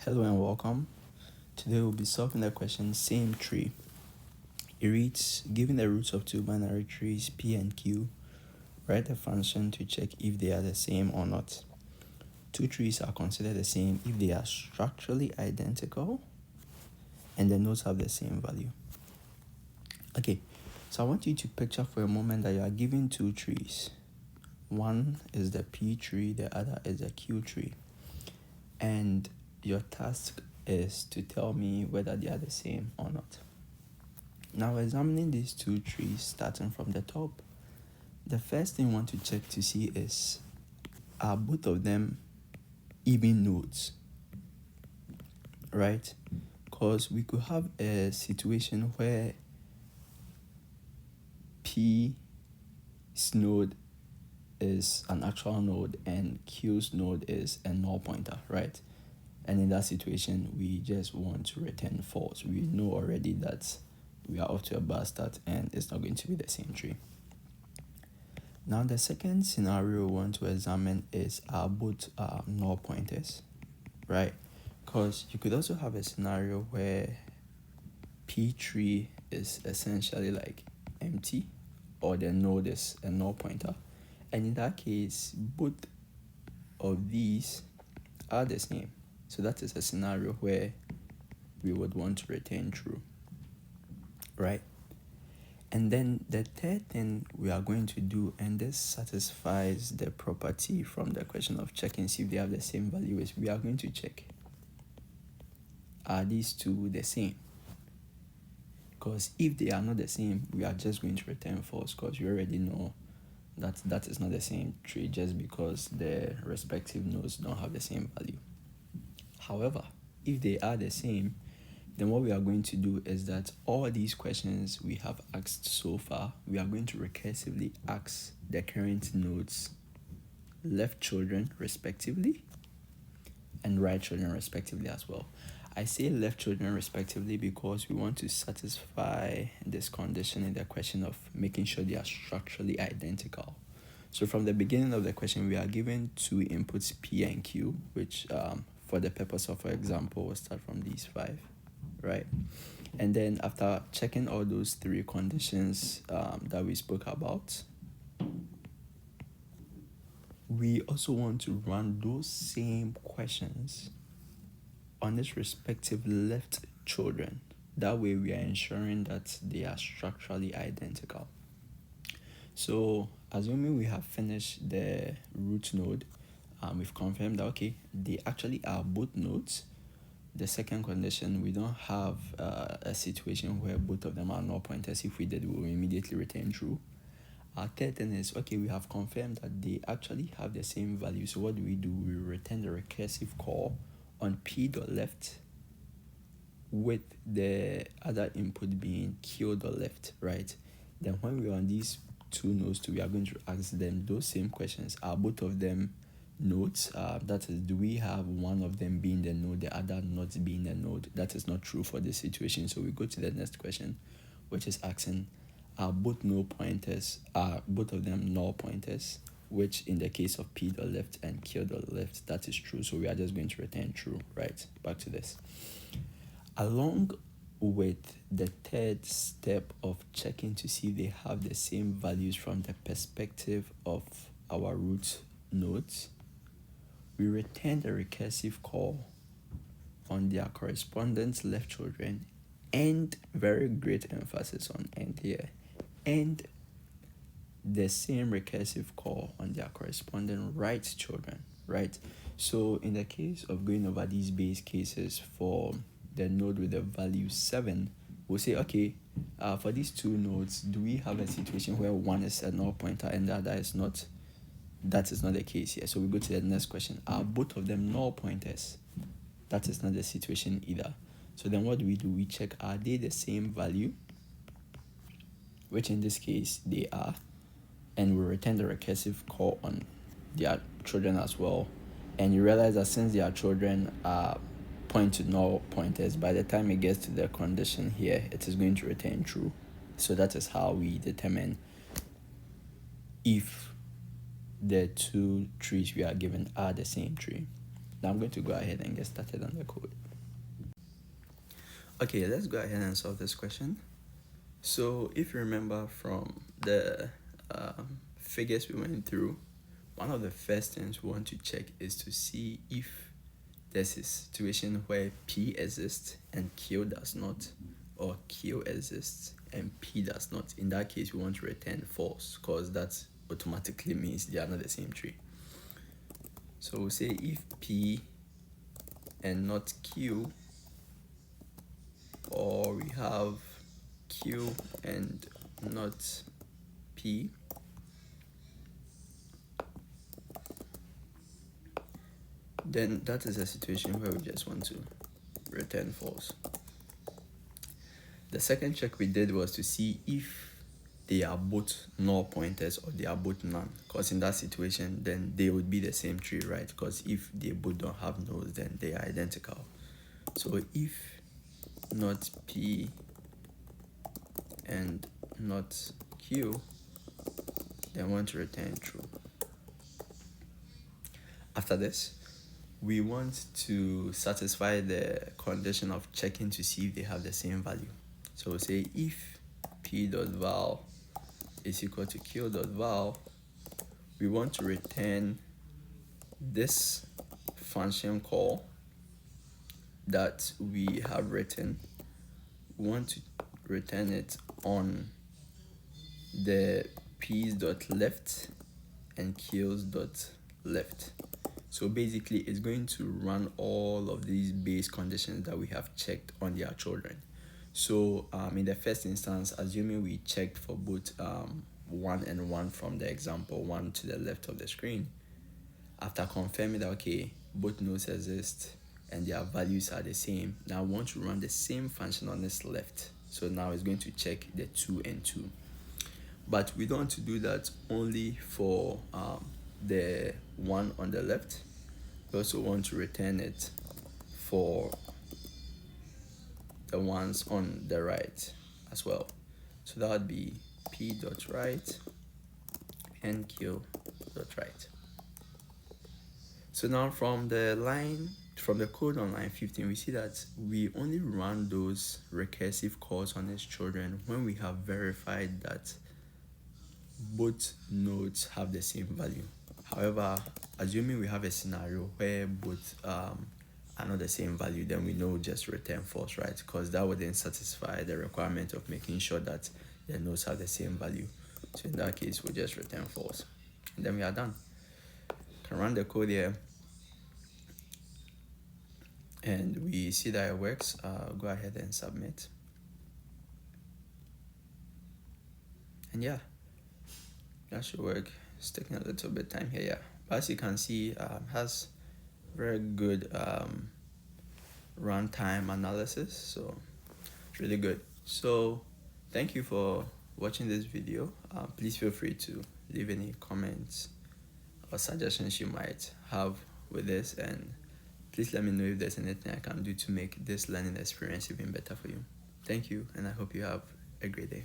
Hello and welcome. Today we'll be solving the question same tree. It reads, given the roots of two binary trees P and Q, write a function to check if they are the same or not. Two trees are considered the same if they are structurally identical and the nodes have the same value. Okay, so I want you to picture for a moment that you are given two trees. One is the P tree, the other is the Q tree. And your task is to tell me whether they are the same or not. Now, examining these two trees starting from the top, the first thing you want to check to see is, are both of them even nodes? Right? Because we could have a situation where P's node is an actual node and Q's node is a null pointer, right? And in that situation, we just want to return false. We know already that we are off to a bad start and it's not going to be the same tree. Now, the second scenario we want to examine is, are both null pointers, right? Because you could also have a scenario where P tree is essentially like empty or the node is a null pointer. And in that case, both of these are the same. So that is a scenario where we would want to return true, right? And then the third thing we are going to do, and this satisfies the property from the question of checking see if they have the same value, is we are going to check, are these two the same? Because if they are not the same, we are just going to return false, because we already know that that is not the same tree just because the respective nodes don't have the same value. However, if they are the same, then what we are going to do is that all these questions we have asked so far, we are going to recursively ask the current nodes left children respectively and right children respectively as well. I say left children respectively because we want to satisfy this condition in the question of making sure they are structurally identical. So from the beginning of the question, we are given two inputs P and Q, which for the purpose of our example, we'll start from these 5, right? And then after checking all those 3 conditions that we spoke about, we also want to run those same questions on its respective left children. That way we are ensuring that they are structurally identical. So assuming we have finished the root node, we've confirmed that, okay, they actually are both nodes. The second condition, we don't have a situation where both of them are null pointers. If we did, we will immediately return true. Our third thing is, okay, we have confirmed that they actually have the same value. So what do? We return the recursive call on p.left with the other input being q.left, right? Then when we are on these two nodes, we are going to ask them those same questions. Are both of them nodes? That is, do we have one of them being the node, the other not being the node? That is not true for this situation. So we go to the next question, which is asking, are both null pointers, are both of them null pointers? Which in the case of p.left and q.left, that is true. So we are just going to return true, right? Back to this. Along with the third step of checking to see if they have the same values from the perspective of our root nodes, we return the recursive call on their correspondent left children, and very great emphasis on end here, and the same recursive call on their corresponding right children, right? So in the case of going over these base cases for the node with the value 7, we'll say, okay, for these two nodes, do we have a situation where one is a null pointer and the other is not? That is not the case here. So we go to the next question. Are both of them null pointers? That is not the situation either. So then what do? We check, are they the same value? Which in this case, they are. And we return the recursive call on their children as well. And you realize that since their children are point to null pointers, by the time it gets to the condition here, it is going to return true. So that is how we determine if the two trees we are given are the same tree. Now I'm going to go ahead and get started on the code. Okay, let's go ahead and solve this question. So if you remember from the figures we went through, one of the first things we want to check is to see if there's a situation where P exists and Q does not, or Q exists and P does not. In that case, we want to return false, because that automatically means they are not the same tree. So we'll say if P and not Q, or we have Q and not P, then that is a situation where we just want to return false. The second check we did was to see if they are both null pointers or they are both none, because in that situation then they would be the same tree, right? Because if they both don't have nulls, then they are identical. So if not P and not Q, then we want to return true. After this, we want to satisfy the condition of checking to see if they have the same value. So we'll say if P.val is equal to Q.val, we want to return this function call that we have written. We want to return it on the P's.left and Q's.left. So basically, it's going to run all of these base conditions that we have checked on their children. So in the first instance, assuming we checked for both 1 and 1 from the example 1 to the left of the screen, after confirming that, okay, both nodes exist and their values are the same, now I want to run the same function on this left. So now it's going to check the 2 and 2. But we don't want to do that only for the one on the left. We also want to return it for the ones on the right as well. So that would be P.right and Q.right. So now from the code on line 15, we see that we only run those recursive calls on its children when we have verified that both nodes have the same value. However, assuming we have a scenario where both are not the same value, then we know just return false, right? Because that would then satisfy the requirement of making sure that the nodes have the same value. So in that case, we'll just return false. And then we are done. Can run the code here. And we see that it works. Go ahead and submit. And yeah, that should work. It's taking a little bit of time here, yeah. But as you can see, has very good runtime analysis, so it's really good. So thank you for watching this video. Please feel free to leave any comments or suggestions you might have with this, and please let me know if there's anything I can do to make this learning experience even better for you. Thank you, and I hope you have a great day.